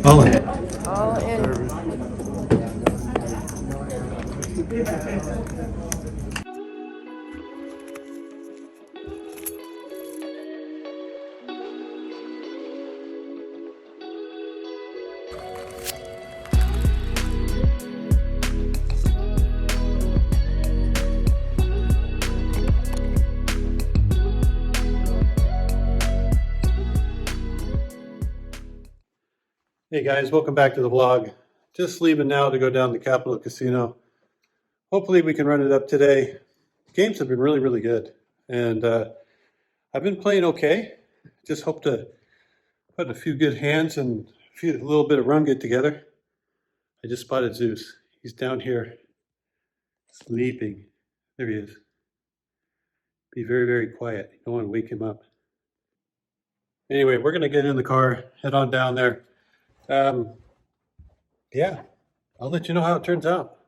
All in. All in. Hey guys, welcome back to the vlog. Just leaving now to go down to Capital Casino. Hopefully we can run it up today. Games have been really, really good. And I've been playing okay. Just hope to put a few good hands and a little bit of run get together. I just spotted Zeus. He's down here sleeping. There he is. Be very, very quiet. You don't want to wake him up. Anyway, we're going to get in the car, head on down there. Yeah, I'll let you know how it turns out.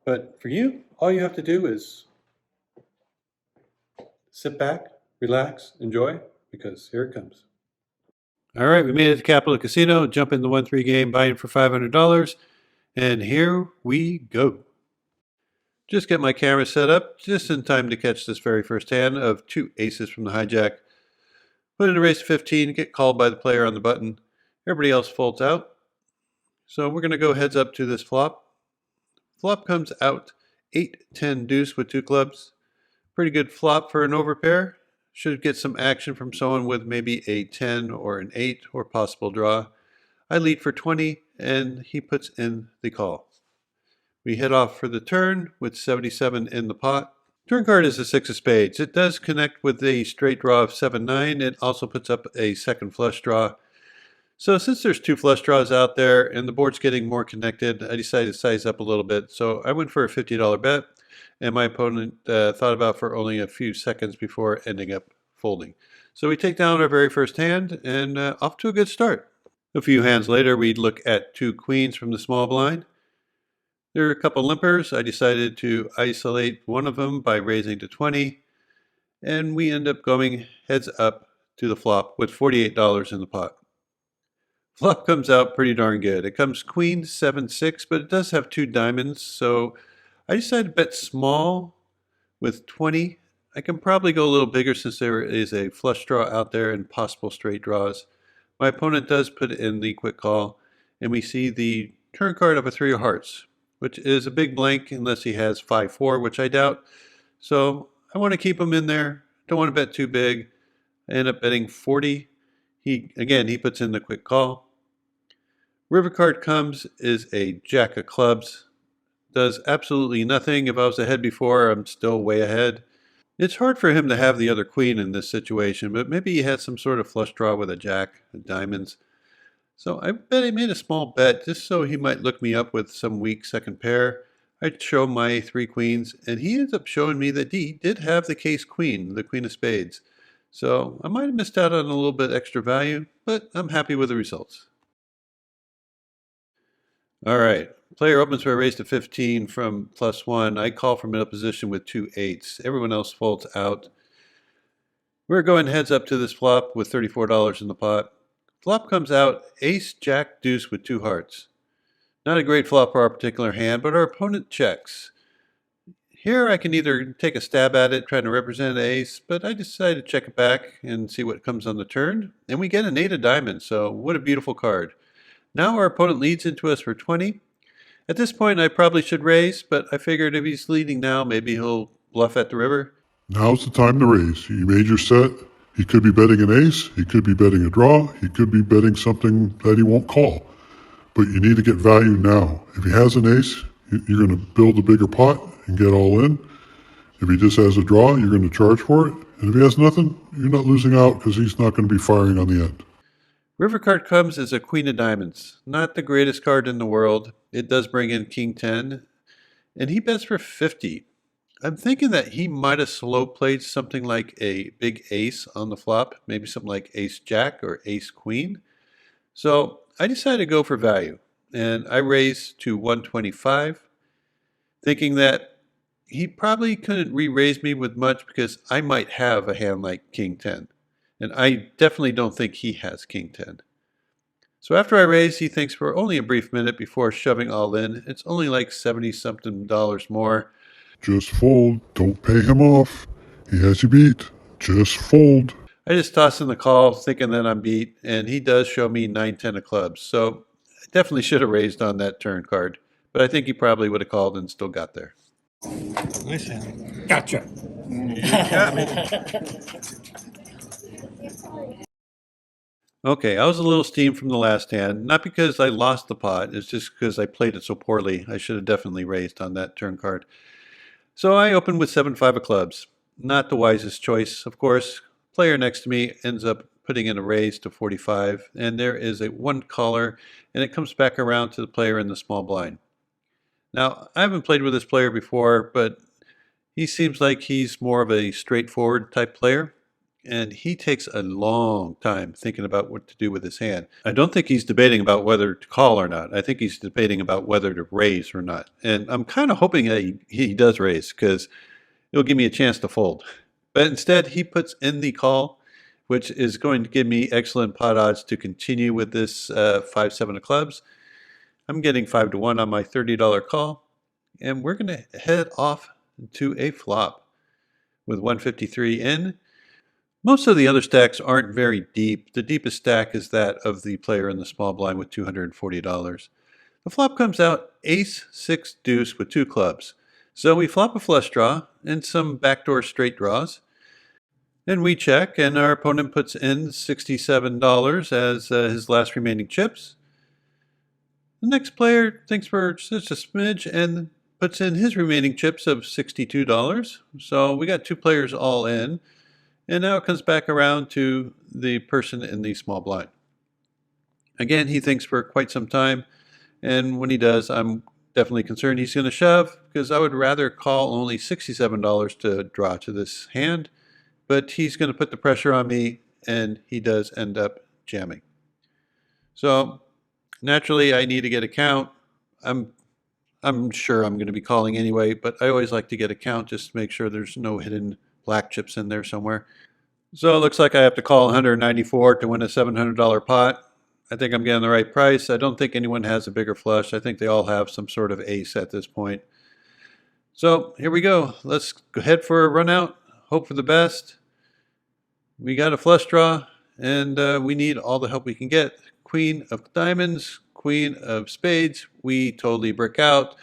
But for you, all you have to do is sit back, relax, enjoy, because here it comes. All right, we made it to Capital Casino, jump in the 1-3 game, buy in for $500, and here we go. Just get my camera set up, just in time to catch this very first hand of 2 aces from the hijack. Put in a raise to 15, get called by the player on the button. Everybody else folds out. So we're going to go heads up to this flop. Flop comes out 8-10 deuce with 2 clubs. Pretty good flop for an overpair. Should get some action from someone with maybe a 10 or an 8 or possible draw. I lead for 20 and he puts in the call. We head off for the turn with 77 in the pot. Turn card is a 6 of spades. It does connect with the straight draw of 7-9. It also puts up a second flush draw. So since there's 2 flush draws out there and the board's getting more connected, I decided to size up a little bit. So I went for a $50 bet, and my opponent thought about for only a few seconds before ending up folding. So we take down our very first hand and off to a good start. A few hands later, we'd look at 2 queens from the small blind. There are a couple limpers. I decided to isolate one of them by raising to 20, and we end up going heads up to the flop with $48 in the pot. Flop comes out pretty darn good. It comes queen 7-6, but it does have 2 diamonds, so I decided to bet small with 20. I can probably go a little bigger since there is a flush draw out there and possible straight draws. My opponent does put in the quick call, and we see the turn card of a 3 of hearts, which is a big blank unless he has 5-4, which I doubt. So I want to keep him in there. Don't want to bet too big. I end up betting 40. He puts in the quick call. River card comes is a jack of clubs. Does absolutely nothing. If I was ahead before, I'm still way ahead. It's hard for him to have the other queen in this situation, but maybe he had some sort of flush draw with a jack of diamonds. So I bet I made a small bet just so he might look me up with some weak second pair. I'd show my 3 queens, and he ends up showing me that he did have the case queen, the queen of spades. So I might have missed out on a little bit extra value, but I'm happy with the results. All right, player opens for a raise to 15 from +1. I call for middle position with 2 8s. Everyone else folds out. We're going heads up to this flop with $34 in the pot. Flop comes out ace, jack, deuce with 2 hearts. Not a great flop for our particular hand, but our opponent checks. Here I can either take a stab at it trying to represent an ace, but I decided to check it back and see what comes on the turn. And we get an 8 of diamonds, so what a beautiful card. Now our opponent leads into us for 20. At this point I probably should raise, but I figured if he's leading now, maybe he'll bluff at the river. Now's the time to raise. You made your set. He could be betting an ace. He could be betting a draw. He could be betting something that he won't call. But you need to get value now. If he has an ace, you're going to build a bigger pot and get all in. If he just has a draw, you're going to charge for it. And if he has nothing, you're not losing out because he's not going to be firing on the end. River card comes as a queen of diamonds. Not the greatest card in the world. It does bring in king 10. And he bets for 50. I'm thinking that he might have slow played something like a big ace on the flop. Maybe something like ace jack or ace queen. So I decided to go for value. And I raised to 125. Thinking that he probably couldn't re-raise me with much because I might have a hand like king 10. And I definitely don't think he has king 10. So after I raise, he thinks for only a brief minute before shoving all in. It's only like 70-something dollars more. Just fold. Don't pay him off. He has you beat. Just fold. I just toss in the call thinking that I'm beat, and he does show me 9-10 of clubs. So I definitely should have raised on that turn card, but I think he probably would have called and still got there. Nice hand. Gotcha. You got me. Okay, I was a little steamed from the last hand, not because I lost the pot, it's just because I played it so poorly. I should have definitely raised on that turn card. So I opened with 7-5 of clubs. Not the wisest choice, of course. Player next to me ends up putting in a raise to 45, and there is a one caller, and it comes back around to the player in the small blind. Now, I haven't played with this player before, but he seems like he's more of a straightforward type player, and he takes a long time thinking about what to do with his hand. I don't think he's debating about whether to call or not. I think he's debating about whether to raise or not. And I'm kind of hoping that he does raise because it'll give me a chance to fold. But instead, he puts in the call, which is going to give me excellent pot odds to continue with this 5-7 of clubs. I'm getting 5-1 on my $30 call, and we're going to head off to a flop with 153 in. Most of the other stacks aren't very deep. The deepest stack is that of the player in the small blind with $240. The flop comes out ace, 6, deuce with 2 clubs. So we flop a flush draw and some backdoor straight draws. Then we check, and our opponent puts in $67 as his last remaining chips. The next player thinks for just a smidge and puts in his remaining chips of $62. So we got 2 players all in. And now it comes back around to the person in the small blind. Again, he thinks for quite some time, and when he does, I'm definitely concerned he's going to shove, because I would rather call only $67 to draw to this hand, but he's going to put the pressure on me, and he does end up jamming. So naturally, I need to get a count. I'm sure I'm going to be calling anyway, but I always like to get a count just to make sure there's no hidden black chips in there somewhere. So it looks like I have to call 194 to win a $700 pot. I think I'm getting the right price. I don't think anyone has a bigger flush. I think they all have some sort of ace at this point. So here we go. Let's go ahead for a run out. Hope for the best. We got a flush draw, and we need all the help we can get. Queen of diamonds, queen of spades. We totally brick out.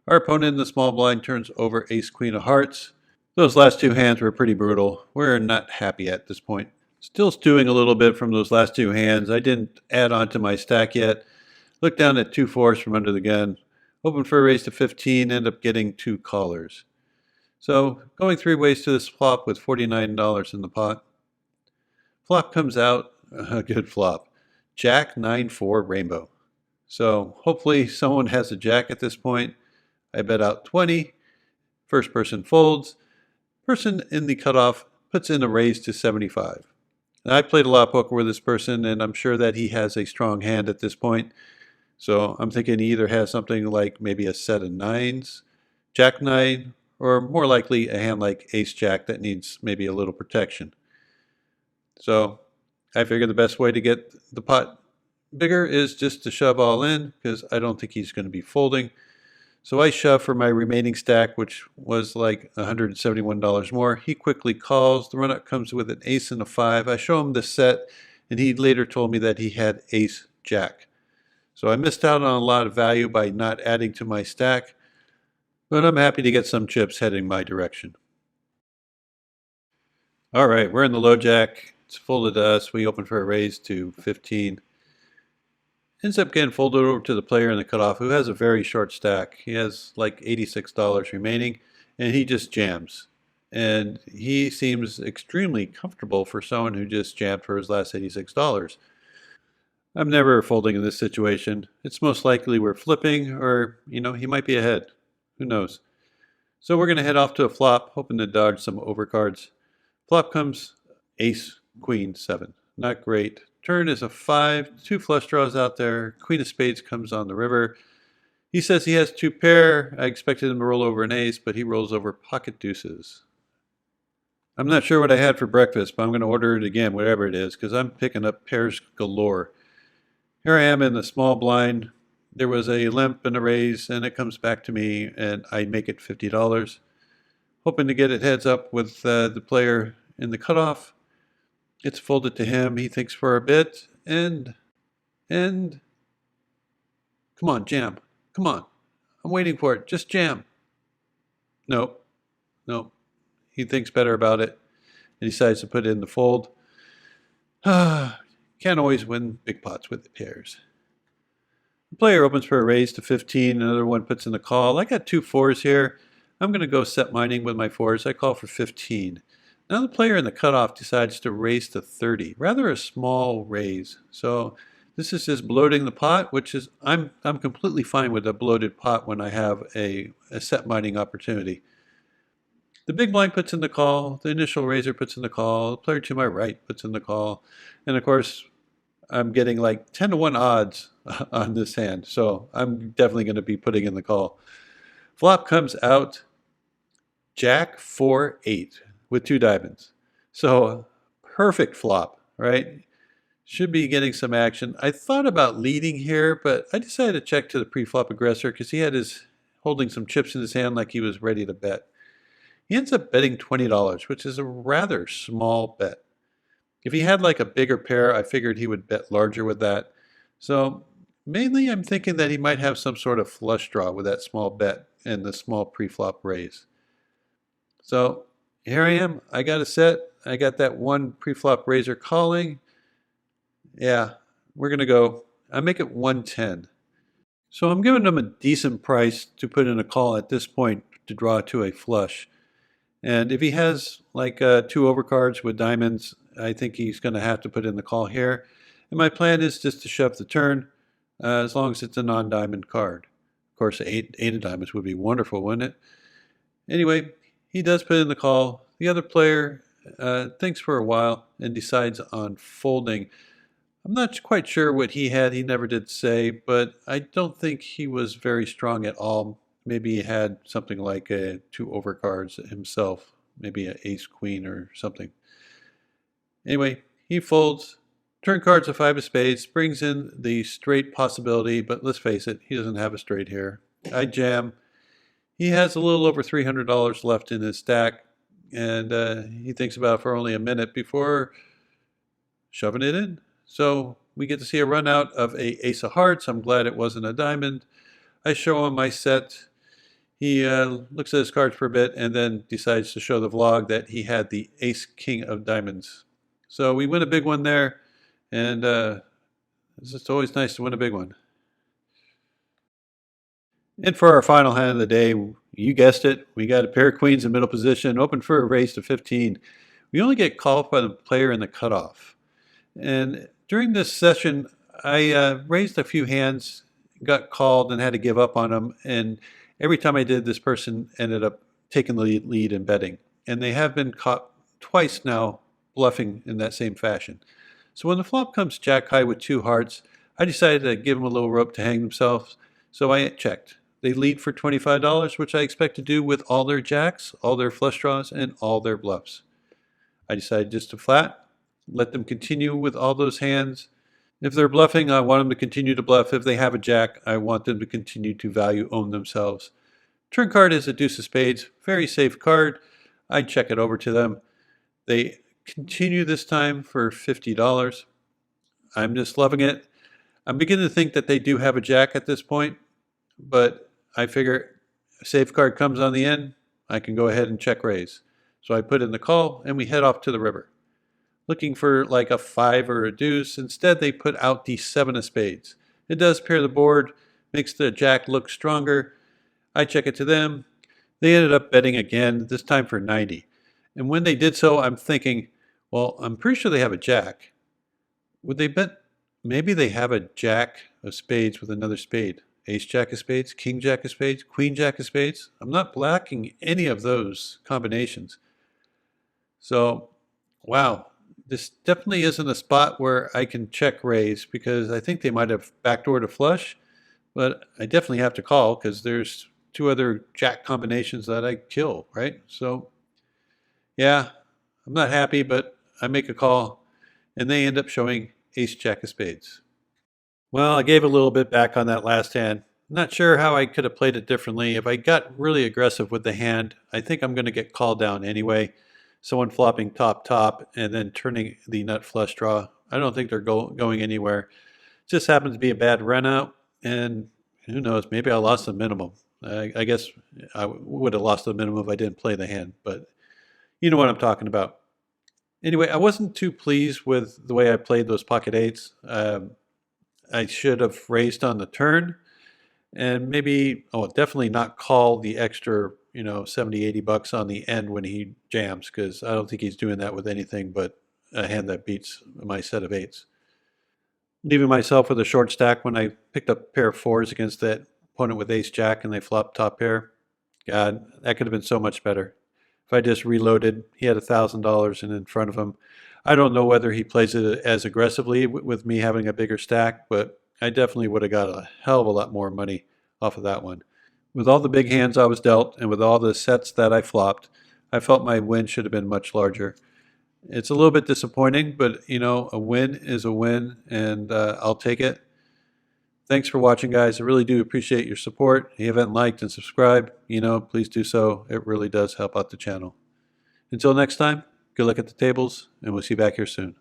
Our opponent in the small blind turns over ace, queen of hearts. Those last 2 hands were pretty brutal. We're not happy at this point. Still stewing a little bit from those last 2 hands. I didn't add on to my stack yet. Looked down at 2 fours from under the gun. Hoping for a raise to 15, end up getting 2 callers. So going 3 ways to this flop with $49 in the pot. Flop comes out, a good flop. Jack 9-4 rainbow. So hopefully someone has a jack at this point. I bet out 20. First person folds. Person in the cutoff puts in a raise to 75. Now, I played a lot of poker with this person, and I'm sure that he has a strong hand at this point. So I'm thinking he either has something like maybe a set of nines, jack nine, or more likely a hand like ace jack that needs maybe a little protection. So I figure the best way to get the pot bigger is just to shove all in, because I don't think he's going to be folding. So I shove for my remaining stack, which was like $171 more. He quickly calls. The run-up comes with an ace and a 5. I show him the set, and he later told me that he had ace jack. So I missed out on a lot of value by not adding to my stack, but I'm happy to get some chips heading my direction. All right, we're in the low jack. It's folded to us. We open for a raise to 15. Ends up getting folded over to the player in the cutoff, who has a very short stack. He has like $86 remaining, and he just jams. And he seems extremely comfortable for someone who just jammed for his last $86. I'm never folding in this situation. It's most likely we're flipping, or, he might be ahead. Who knows? So we're going to head off to a flop, hoping to dodge some overcards. Flop comes ace, queen, 7. Not great. Turn is a 5, 2 flush draws out there. Queen of spades comes on the river. He says he has 2 pair. I expected him to roll over an ace, but he rolls over pocket deuces. I'm not sure what I had for breakfast, but I'm going to order it again, whatever it is, because I'm picking up pairs galore. Here I am in the small blind. There was a limp and a raise, and it comes back to me, and I make it $50. Hoping to get it heads up with the player in the cutoff. It's folded to him. He thinks for a bit, and come on, jam. Come on. I'm waiting for it. Just jam. Nope. Nope. He thinks better about it and decides to put it in the fold. Can't always win big pots with the pairs. The player opens for a raise to 15. Another one puts in the call. I got 2 4s here. I'm going to go set mining with my 4s. I call for 15. Now the player in the cutoff decides to raise to 30. Rather a small raise. So this is just bloating the pot, which is I'm completely fine with a bloated pot when I have a set mining opportunity. The big blind puts in the call. The initial raiser puts in the call. The player to my right puts in the call. And of course, I'm getting like 10 to 1 odds on this hand. So I'm definitely going to be putting in the call. Flop comes out Jack 4 8 with 2 diamonds. So perfect flop, right? Should be getting some action. I thought about leading here, but I decided to check to the pre-flop aggressor because he had his holding some chips in his hand like he was ready to bet. He ends up betting $20, which is a rather small bet. If he had like a bigger pair, I figured he would bet larger with that. So mainly I'm thinking that he might have some sort of flush draw with that small bet and the small pre-flop raise. So here I am. I got a set. I got that one pre-flop raiser calling. Yeah, we're going to go. I make it 110. So I'm giving him a decent price to put in a call at this point to draw to a flush. And if he has like 2 overcards with diamonds, I think he's going to have to put in the call here. And my plan is just to shove the turn as long as it's a non-diamond card. Of course, eight of diamonds would be wonderful, wouldn't it? Anyway, he does put in the call. The other player thinks for a while and decides on folding. I'm not quite sure what he had. He never did say, but I don't think he was very strong at all. Maybe he had something like 2 overcards himself, maybe an ace queen or something. Anyway, he folds. Turn card's a 5 of spades, brings in the straight possibility, but let's face it, he doesn't have a straight here. I jam. He has a little over $300 left in his stack, and he thinks about it for only a minute before shoving it in. So we get to see a run out of a ace of hearts. I'm glad it wasn't a diamond. I show him my set. He looks at his cards for a bit and then decides to show the vlog that he had the ace king of diamonds. So we win a big one there, and it's just always nice to win a big one. And for our final hand of the day, you guessed it, we got a pair of queens in middle position, open for a raise to 15. We only get called by the player in the cutoff. And during this session, I raised a few hands, got called, and had to give up on them. And every time I did, this person ended up taking the lead and betting. And they have been caught twice now bluffing in that same fashion. So when the flop comes jack high with 2 hearts, I decided to give them a little rope to hang themselves. So I checked. They lead for $25, which I expect to do with all their jacks, all their flush draws, and all their bluffs. I decided just to flat, let them continue with all those hands. If they're bluffing, I want them to continue to bluff. If they have a jack, I want them to continue to value own themselves. Turn card is a deuce of spades, very safe card. I check it over to them. They continue this time for $50. I'm just loving it. I'm beginning to think that they do have a jack at this point, but I figure a safe card comes on the end, I can go ahead and check raise. So I put in the call and we head off to the river. Looking for like a 5 or a deuce. Instead, they put out the 7 of spades. It does pair the board, makes the jack look stronger. I check it to them. They ended up betting again, this time for 90. And when they did so, I'm thinking, well, I'm pretty sure they have a jack. Would they bet? Maybe they have a jack of spades with another spade. Ace jack of spades, king jack of spades, queen jack of spades. I'm not blocking any of those combinations. So, wow. This definitely isn't a spot where I can check raise because I think they might have backdoored a flush, but I definitely have to call because there's 2 other jack combinations that I kill, right? So, yeah, I'm not happy, but I make a call and they end up showing ace jack of spades. Well, I gave a little bit back on that last hand. Not sure how I could have played it differently. If I got really aggressive with the hand, I think I'm going to get called down anyway. Someone flopping top top and then turning the nut flush draw. I don't think they're going anywhere. Just happens to be a bad run out, and who knows? Maybe I lost the minimum. I guess I would have lost the minimum if I didn't play the hand, but you know what I'm talking about. Anyway, I wasn't too pleased with the way I played those pocket eights. I should have raised on the turn and maybe, oh, definitely not call the extra, 70, $80 on the end when he jams, because I don't think he's doing that with anything but a hand that beats my set of eights. Leaving myself with a short stack when I picked up a pair of fours against that opponent with ace jack and they flopped top pair. God, that could have been so much better. If I just reloaded, he had $1,000 in front of him. I don't know whether he plays it as aggressively with me having a bigger stack, but I definitely would have got a hell of a lot more money off of that one. With all the big hands I was dealt and with all the sets that I flopped, I felt my win should have been much larger. It's a little bit disappointing, but a win is a win, and I'll take it. Thanks for watching, guys. I really do appreciate your support. If you haven't liked and subscribed, please do so. It really does help out the channel. Until next time, good luck at the tables, and we'll see you back here soon.